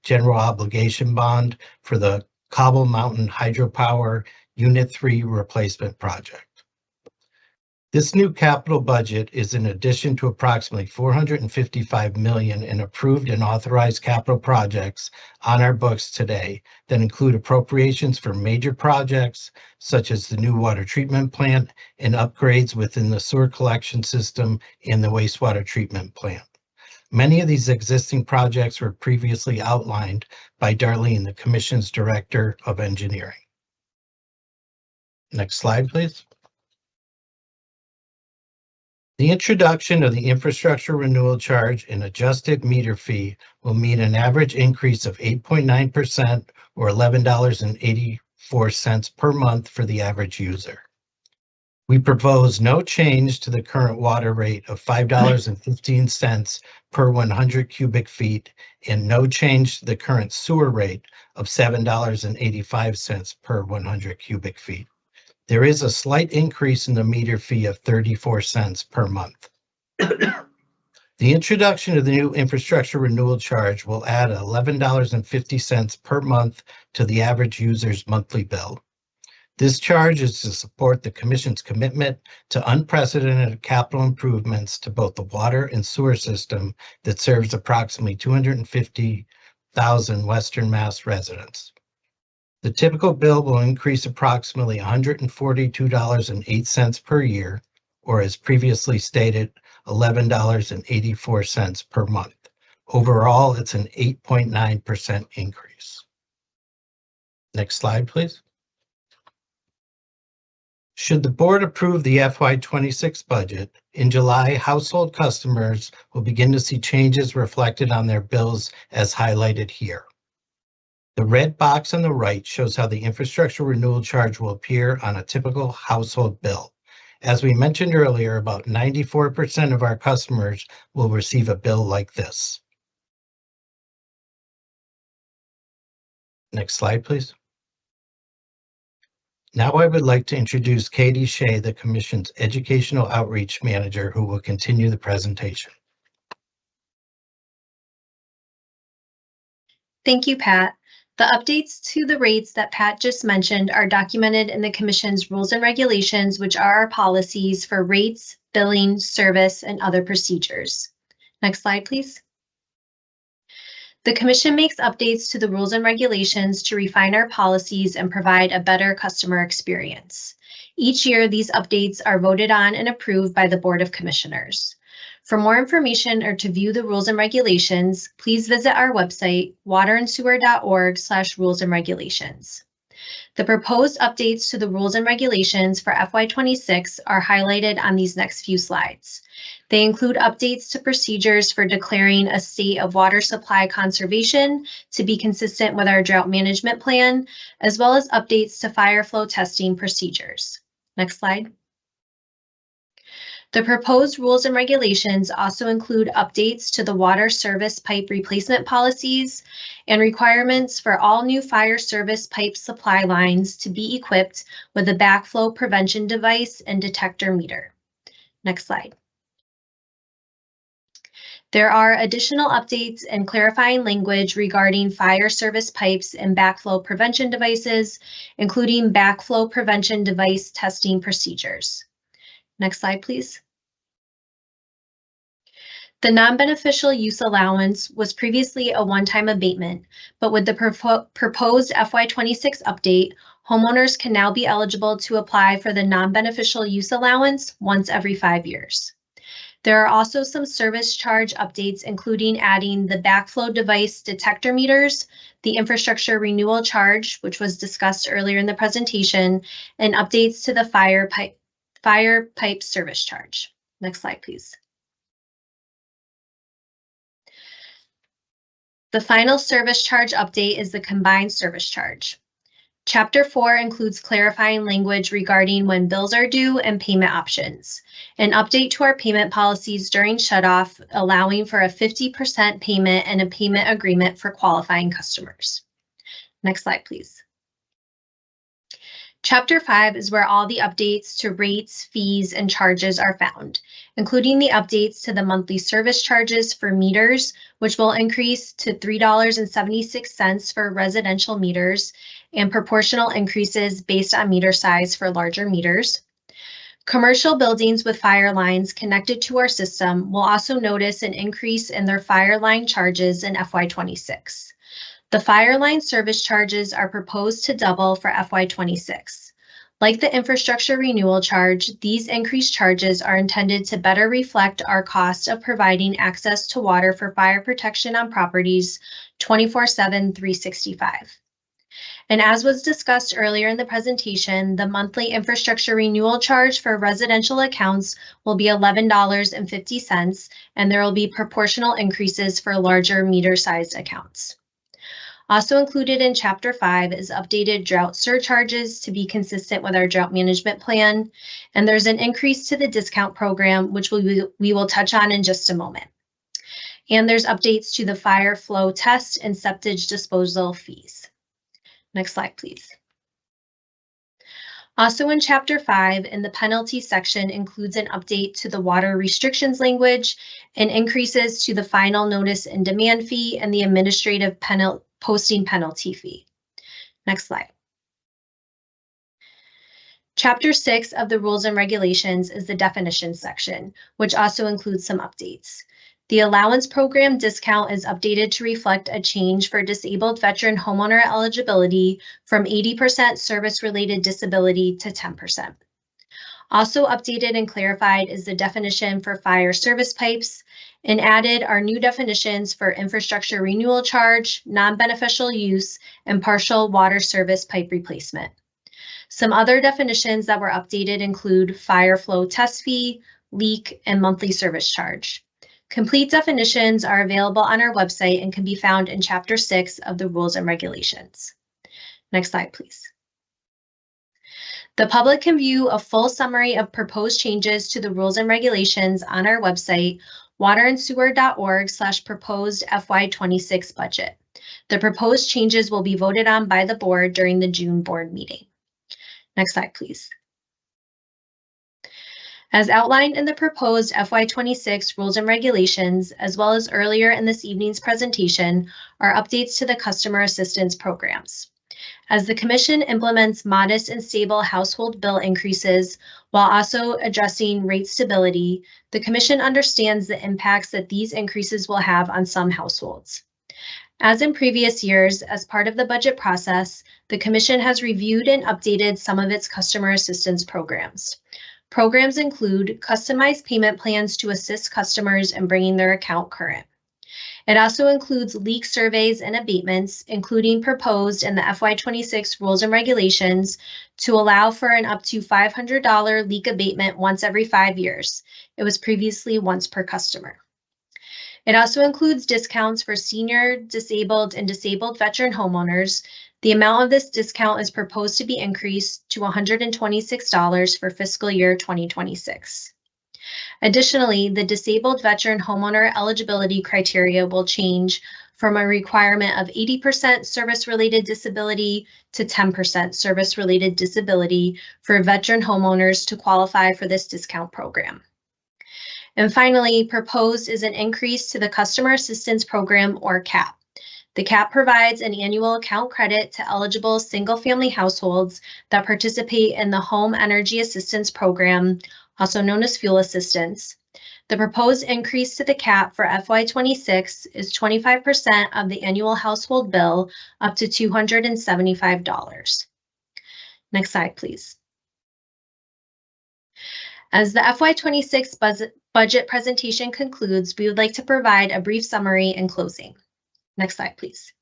general obligation bond for the Cobble Mountain Hydropower Unit 3 replacement project. This new capital budget is in addition to approximately $455 million in approved and authorized capital projects on our books today that include appropriations for major projects such as the new water treatment plant and upgrades within the sewer collection system and the wastewater treatment plant. Many of these existing projects were previously outlined by Darlene, the Commission's Director of Engineering. Next slide, please. The introduction of the infrastructure renewal charge and adjusted meter fee will mean an average increase of 8.9% or $11.84 per month for the average user. We propose no change to the current water rate of $5.15 per 100 cubic feet and no change to the current sewer rate of $7.85 per 100 cubic feet. There is a slight increase in the meter fee of 34 cents per month. The introduction of the new infrastructure renewal charge will add $11.50 per month to the average user's monthly bill. This charge is to support the Commission's commitment to unprecedented capital improvements to both the water and sewer system that serves approximately 250,000 Western Mass residents. The typical bill will increase approximately $142.08 per year, or as previously stated, $11.84 per month. Overall, it's an 8.9% increase. Next slide, please. Should the board approve the FY26 budget, in July, household customers will begin to see changes reflected on their bills as highlighted here. The red box on the right shows how the infrastructure renewal charge will appear on a typical household bill. As we mentioned earlier, about 94% of our customers will receive a bill like this. Next slide, please. Now I would like to introduce Katie Shea, the Commission's Educational Outreach Manager, who will continue the presentation. Thank you, Pat. The updates to the rates that Pat just mentioned are documented in the Commission's rules and regulations, which are our policies for rates, billing, service, and other procedures. Next slide, please. The Commission makes updates to the rules and regulations to refine our policies and provide a better customer experience. Each year, these updates are voted on and approved by the Board of Commissioners. For more information or to view the rules and regulations, please visit our website, waterandsewer.org/rules and regulations. The proposed updates to the rules and regulations for FY26 are highlighted on these next few slides. They include updates to procedures for declaring a state of water supply conservation to be consistent with our drought management plan, as well as updates to fire flow testing procedures. Next slide. The proposed rules and regulations also include updates to the water service pipe replacement policies and requirements for all new fire service pipe supply lines to be equipped with a backflow prevention device and detector meter. Next slide. There are additional updates and clarifying language regarding fire service pipes and backflow prevention devices, including backflow prevention device testing procedures. Next slide, please. The non-beneficial use allowance was previously a one-time abatement, but with the proposed FY26 update, homeowners can now be eligible to apply for the non-beneficial use allowance once every 5 years. There are also some service charge updates, including adding the backflow device detector meters, the infrastructure renewal charge, which was discussed earlier in the presentation, and updates to the fire pipe service charge. Next slide, please. The final service charge update is the combined service charge. Chapter 4 includes clarifying language regarding when bills are due and payment options. An update to our payment policies during shutoff, allowing for a 50% payment and a payment agreement for qualifying customers. Next slide, please. Chapter 5 is where all the updates to rates, fees, and charges are found, including the updates to the monthly service charges for meters, which will increase to $3.76 for residential meters, and proportional increases based on meter size for larger meters. Commercial buildings with fire lines connected to our system will also notice an increase in their fire line charges in FY26. The fire line service charges are proposed to double for FY26. Like the infrastructure renewal charge, these increased charges are intended to better reflect our cost of providing access to water for fire protection on properties 24/7, 365. And as was discussed earlier in the presentation, the monthly infrastructure renewal charge for residential accounts will be $11.50, and there will be proportional increases for larger meter-sized accounts. Also included in Chapter 5 is updated drought surcharges to be consistent with our drought management plan, and there's an increase to the discount program, which we will touch on in just a moment. And there's updates to the fire flow test and septage disposal fees. Next slide, please. Also in Chapter 5, in the penalty section, includes an update to the water restrictions language and increases to the final notice and demand fee and the administrative posting penalty fee. Next slide. Chapter 6 of the Rules and Regulations is the definitions section, which also includes some updates. The allowance program discount is updated to reflect a change for disabled veteran homeowner eligibility from 80% service-related disability to 10%. Also updated and clarified is the definition for fire service pipes, and added are new definitions for infrastructure renewal charge, non-beneficial use, and partial water service pipe replacement. Some other definitions that were updated include fire flow test fee, leak, and monthly service charge. Complete definitions are available on our website and can be found in Chapter 6 of the Rules and Regulations. Next slide, please. The public can view a full summary of proposed changes to the rules and regulations on our website, waterandsewer.org/proposed FY26 budget. The proposed changes will be voted on by the board during the June board meeting. Next slide, please. As outlined in the proposed FY26 rules and regulations, as well as earlier in this evening's presentation, are updates to the customer assistance programs. As the Commission implements modest and stable household bill increases while also addressing rate stability, the Commission understands the impacts that these increases will have on some households. As in previous years, as part of the budget process, the Commission has reviewed and updated some of its customer assistance programs. Programs include customized payment plans to assist customers in bringing their account current. It also includes leak surveys and abatements, including proposed in the FY26 rules and regulations to allow for an up to $500 leak abatement once every 5 years. It was previously once per customer. It also includes discounts for senior, disabled, and disabled veteran homeowners. The amount of this discount is proposed to be increased to $126 for fiscal year 2026. Additionally, the disabled veteran homeowner eligibility criteria will change from a requirement of 80% service-related disability to 10% service-related disability for veteran homeowners to qualify for this discount program. And finally, proposed is an increase to the Customer Assistance Program, or CAP. The CAP provides an annual account credit to eligible single-family households that participate in the Home Energy Assistance Program, also known as fuel assistance. The proposed increase to the CAP for FY26 is 25% of the annual household bill, up to $275. Next slide, please. As the FY26 budget presentation concludes, we would like to provide a brief summary in closing. Next slide, please.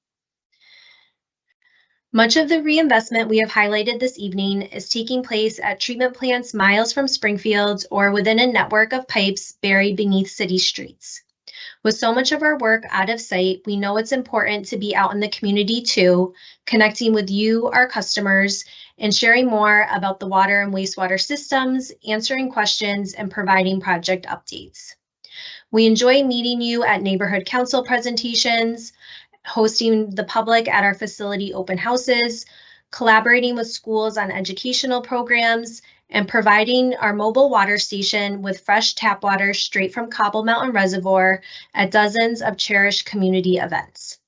Much of the reinvestment we have highlighted this evening is taking place at treatment plants miles from Springfield or within a network of pipes buried beneath city streets. With so much of our work out of sight, we know it's important to be out in the community too, connecting with you, our customers, and sharing more about the water and wastewater systems, answering questions, and providing project updates. We enjoy meeting you at neighborhood council presentations, hosting the public at our facility open houses, collaborating with schools on educational programs, and providing our mobile water station with fresh tap water straight from Cobble Mountain Reservoir at dozens of cherished community events.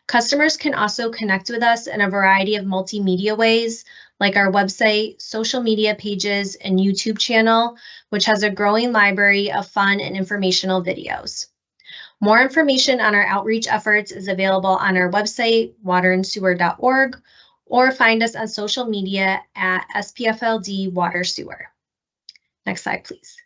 Customers can also connect with us in a variety of multimedia ways, like our website, social media pages, and YouTube channel, which has a growing library of fun and informational videos. More information on our outreach efforts is available on our website, waterandsewer.org, or find us on social media at SPFLD Water Sewer. Next slide, please.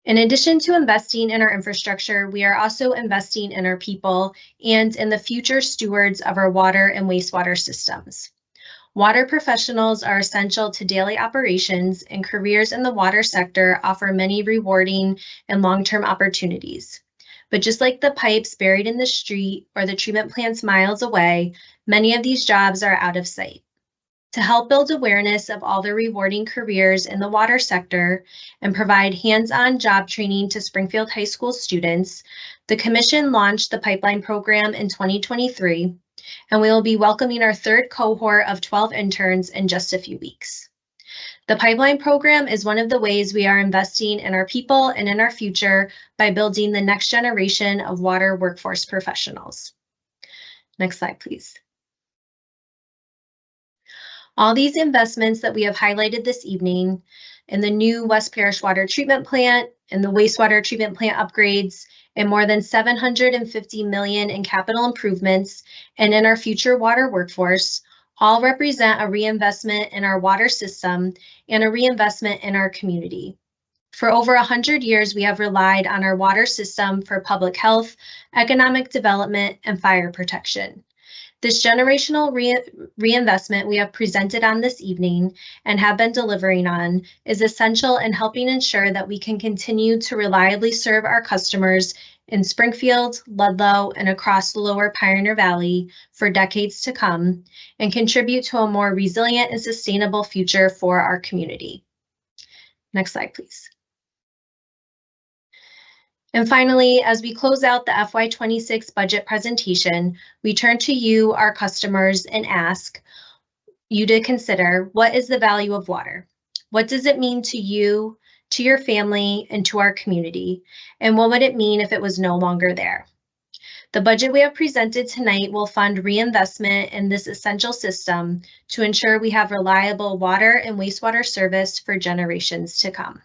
In addition to investing in our infrastructure, we are also investing in our people and in the future stewards of our water and wastewater systems. Water professionals are essential to daily operations, and careers in the water sector offer many rewarding and long-term opportunities. But just like the pipes buried in the street or the treatment plants miles away, many of these jobs are out of sight. To help build awareness of all the rewarding careers in the water sector and provide hands-on job training to Springfield High School students, the Commission launched the Pipeline Program in 2023, and we will be welcoming our third cohort of 12 interns in just a few weeks. The Pipeline Program is one of the ways we are investing in our people and in our future by building the next generation of water workforce professionals. Next slide, please. All these investments that we have highlighted this evening in the new West Parish Water Treatment Plant and the wastewater treatment plant upgrades and more than $750 million in capital improvements and in our future water workforce all represent a reinvestment in our water system and a reinvestment in our community. For over 100 years, we have relied on our water system for public health, economic development, and fire protection. This generational reinvestment we have presented on this evening and have been delivering on is essential in helping ensure that we can continue to reliably serve our customers in Springfield, Ludlow, and across the Lower Pioneer Valley for decades to come and contribute to a more resilient and sustainable future for our community. Next slide, please. And finally, as we close out the FY26 budget presentation, we turn to you, our customers, and ask you to consider, what is the value of water? What does it mean to you, to your family, and to our community? And what would it mean if it was no longer there? The budget we have presented tonight will fund reinvestment in this essential system to ensure we have reliable water and wastewater service for generations to come.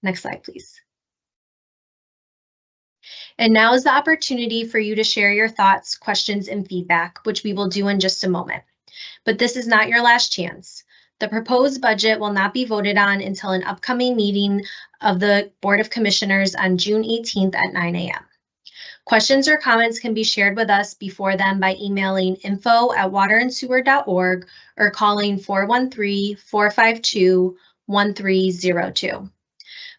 Next slide, please. And now is the opportunity for you to share your thoughts, questions, and feedback, which we will do in just a moment. But this is not your last chance. The proposed budget will not be voted on until an upcoming meeting of the Board of Commissioners on June 18th at 9 a.m. Questions or comments can be shared with us before then by emailing info@waterandsewer.org or calling 413-452-1302.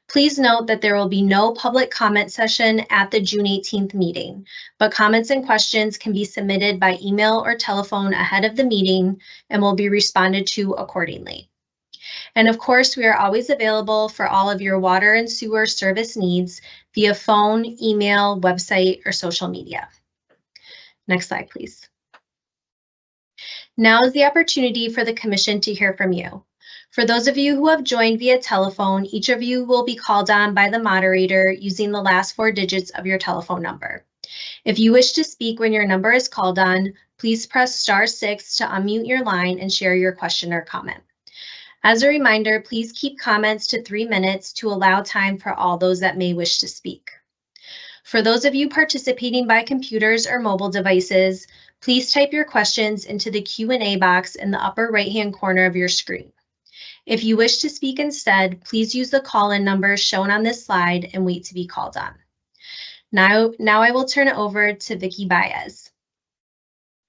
Please note that there will be no public comment session at the June 18th meeting, but comments and questions can be submitted by email or telephone ahead of the meeting and will be responded to accordingly. And of course, we are always available for all of your water and sewer service needs via phone, email, website, or social media. Next slide, please. Now is the opportunity for the Commission to hear from you. For those of you who have joined via telephone, each of you will be called on by the moderator using the last 4 digits of your telephone number. If you wish to speak when your number is called on, please press *6 to unmute your line and share your question or comment. As a reminder, please keep comments to 3 minutes to allow time for all those that may wish to speak. For those of you participating by computers or mobile devices, please type your questions into the Q&A box in the upper right-hand corner of your screen. If you wish to speak instead, please use the call-in number shown on this slide and wait to be called on. Now I will turn it over to Vicky Baez.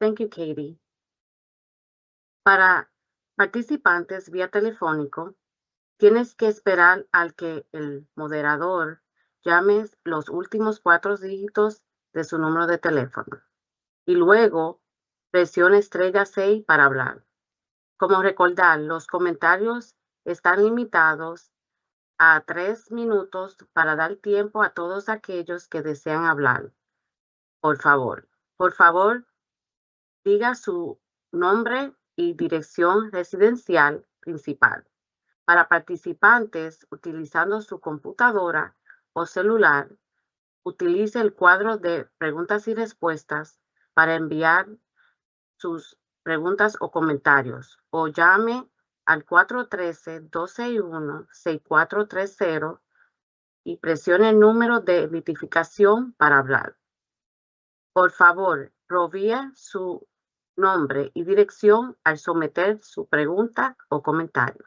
Thank you, Katie. Para participantes vía telefónico, tienes que esperar al que el moderador llame los últimos 4 dígitos de su número de teléfono y luego presione *6 para hablar. Como recordar, los comentarios están limitados a 3 minutos para dar tiempo a todos aquellos que desean hablar. Por favor, diga su nombre y dirección residencial principal. Para participantes utilizando su computadora o celular, utilice el cuadro de preguntas y respuestas para enviar sus preguntas o comentarios o llame al 413-261-6430 y presione el número de identificación para hablar. Por favor, provea su nombre y dirección al someter su pregunta o comentario.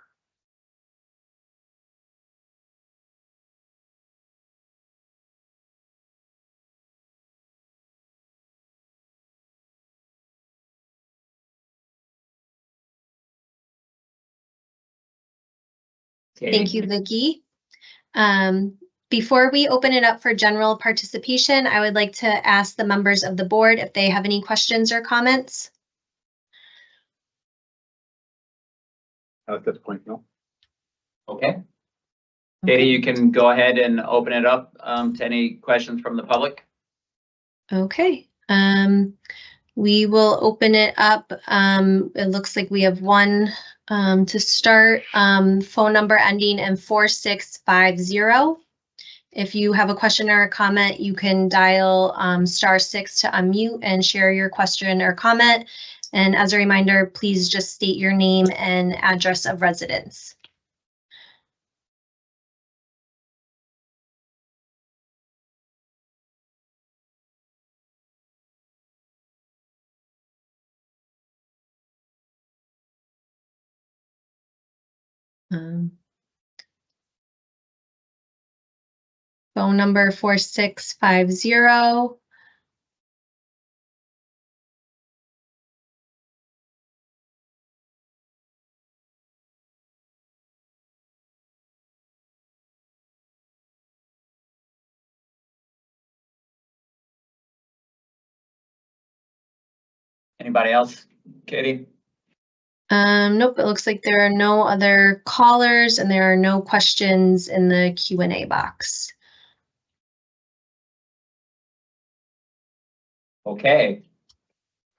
Thank you, Vicky. Before we open it up for general participation, I would like to ask the members of the board if they have any questions or comments. At this point, no. Okay. Katie, you can go ahead and open it up to any questions from the public. Okay. We will open it up. It looks like we have one to start. Phone number ending in 4650. If you have a question or a comment, you can dial *6 to unmute and share your question or comment. And as a reminder, please just state your name and address of residence. Phone number 4650. Anybody else? Katie? Nope, it looks like there are no other callers and there are no questions in the Q&A box. Okay.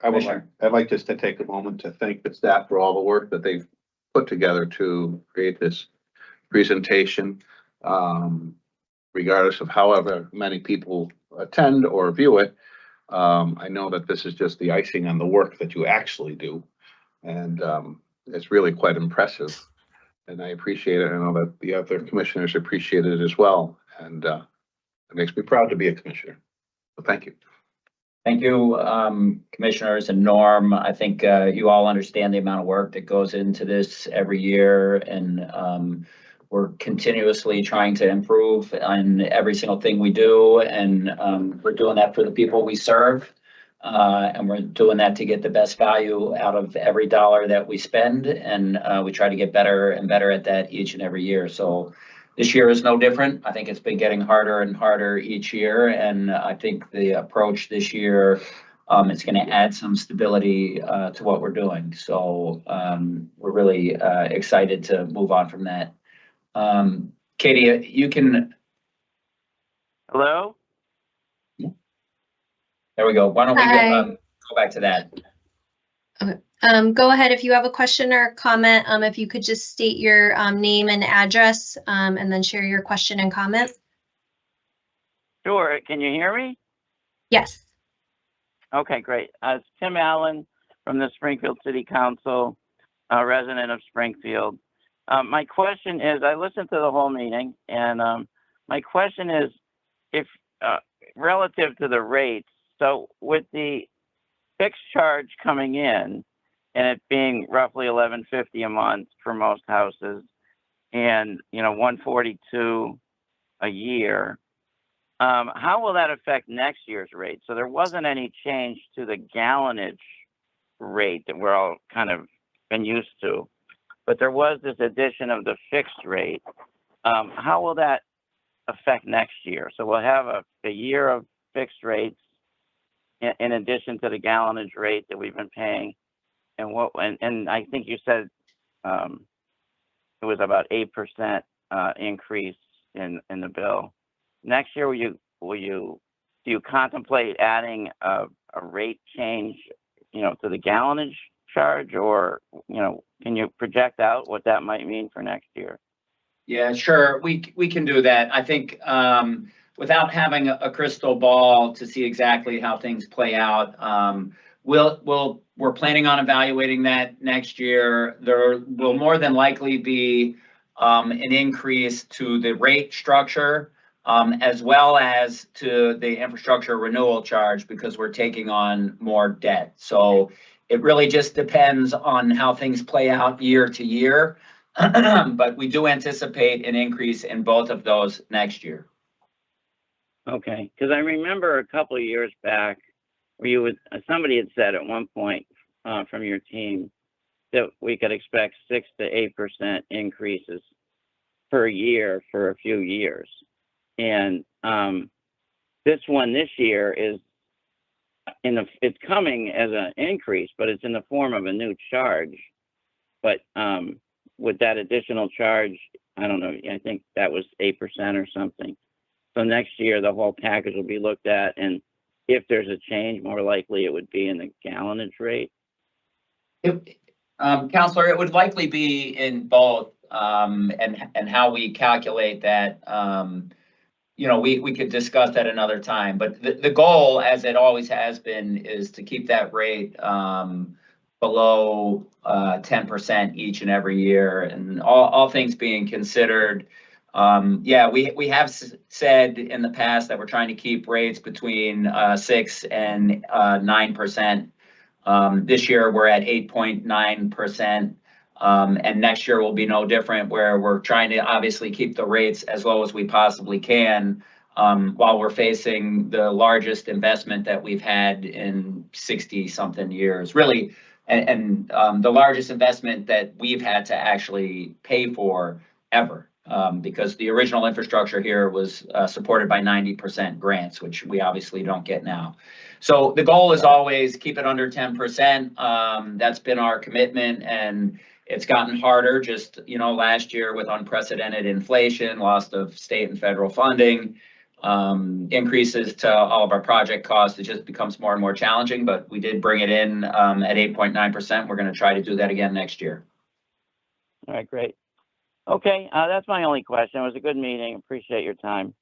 I'd like just to take a moment to thank the staff for all the work that they've put together to create this presentation. Regardless of however many people attend or view it, I know that this is just the icing on the work that you actually do. And it's really quite impressive. And I appreciate it. I know that the other commissioners appreciate it as well. And it makes me proud to be a commissioner. So thank you. Thank you, commissioners and Norm. I think you all understand the amount of work that goes into this every year, and we're continuously trying to improve on every single thing we do, and we're doing that for the people we serve, and we're doing that to get the best value out of every dollar that we spend, and we try to get better and better at that each and every year. So this year is no different. I think it's been getting harder and harder each year, and I think the approach this year is going to add some stability to what we're doing. So we're really excited to move on from that. Katie, you can. Hello? There we go. Why don't we go back to that? Okay. Go ahead if you have a question or comment. If you could just state your name and address, and then share your question and comment. Sure. Can you hear me? Yes. Okay, great. It's Tim Allen from the Springfield City Council, a resident of Springfield. My question is, I listened to the whole meeting, and my question is, if relative to the rates, so with the fixed charge coming in, and it being roughly $11.50 a month for most houses, and $142 a year, how will that affect next year's rate? So there wasn't any change to the gallonage rate that we're all kind of been used to, but there was this addition of the fixed rate. How will that affect next year? So we'll have a year of fixed rates in addition to the gallonage rate that we've been paying. And I think you said it was about 8% increase in the bill. Next year, do you contemplate adding a rate change, to the gallonage charge, or can you project out what that might mean for next year? Yeah, sure. We can do that. I think without having a crystal ball to see exactly how things play out, we're planning on evaluating that next year. There will more than likely be an increase to the rate structure, as well as to the infrastructure renewal charge, because we're taking on more debt. So it really just depends on how things play out year to year. But we do anticipate an increase in both of those next year. Okay, because I remember a couple of years back where somebody had said at one point from your team that we could expect 6 to 8% increases per year for a few years. And this year is it's coming as an increase, but it's in the form of a new charge. But with that additional charge, I don't know, I think that was 8% or something. So next year, the whole package will be looked at, and if there's a change, more likely it would be in the gallonage rate. Counselor, it would likely be in both, and how we calculate that. We could discuss that another time. But the goal, as it always has been, is to keep that rate below 10% each and every year. And all things being considered, yeah, we have said in the past that we're trying to keep rates between 6 and 9%. This year we're at 8.9%. And next year will be no different, where we're trying to obviously keep the rates as low as we possibly can, while we're facing the largest investment that we've had in 60 something years, really. And the largest investment that we've had to actually pay for ever, because the original infrastructure here was supported by 90% grants, which we obviously don't get now. So the goal is always keep it under 10%. That's been our commitment, and it's gotten harder just, last year with unprecedented inflation, loss of state and federal funding, increases to all of our project costs. It just becomes more and more challenging, but we did bring it in at 8.9%. We're going to try to do that again next year. All right, great. Okay, that's my only question. It was a good meeting. Appreciate your time.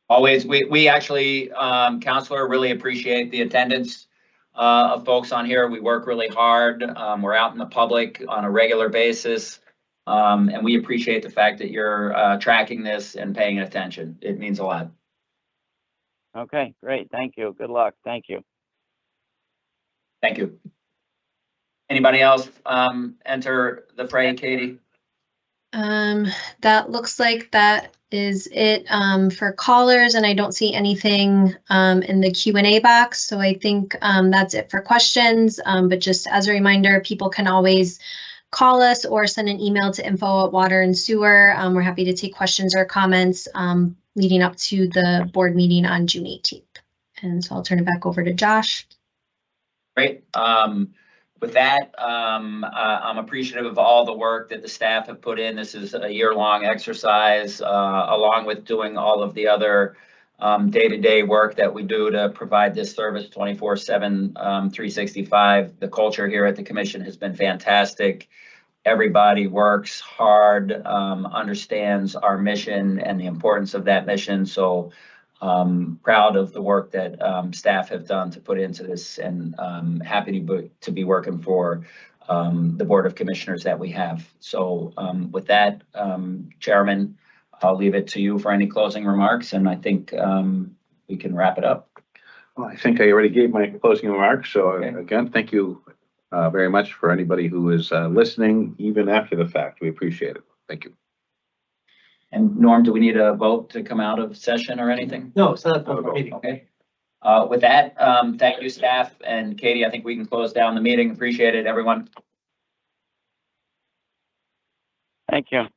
Always, we actually, Counselor, really appreciate the attendance of folks on here. We work really hard. We're out in the public on a regular basis. And we appreciate the fact that you're tracking this and paying attention. It means a lot. Okay, great. Thank you. Good luck. Thank you. Thank you. Anybody else enter the fray, Katie? That looks like that is it for callers, and I don't see anything in the Q&A box. So I think that's it for questions. But just as a reminder, people can always call us or send an email to info@water and sewer. We're happy to take questions or comments leading up to the board meeting on June 18th. And so I'll turn it back over to Josh. Great. With that, I'm appreciative of all the work that the staff have put in. This is a year-long exercise, along with doing all of the other day-to-day work that we do to provide this service 24/7, 365. The culture here at the commission has been fantastic. Everybody works hard, understands our mission and the importance of that mission. So proud of the work that staff have done to put into this, and happy to be working for the Board of Commissioners that we have. So with that, Chairman, I'll leave it to you for any closing remarks, and I think we can wrap it up. Well, I think I already gave my closing remarks. So Okay. again, thank you very much for anybody who is listening, even after the fact. We appreciate it. Thank you. And Norm, do we need a vote to come out of session or anything? No, it's not a meeting. Okay. With that, thank you, staff, and Katie, I think we can close down the meeting. Appreciate it, everyone. Thank you.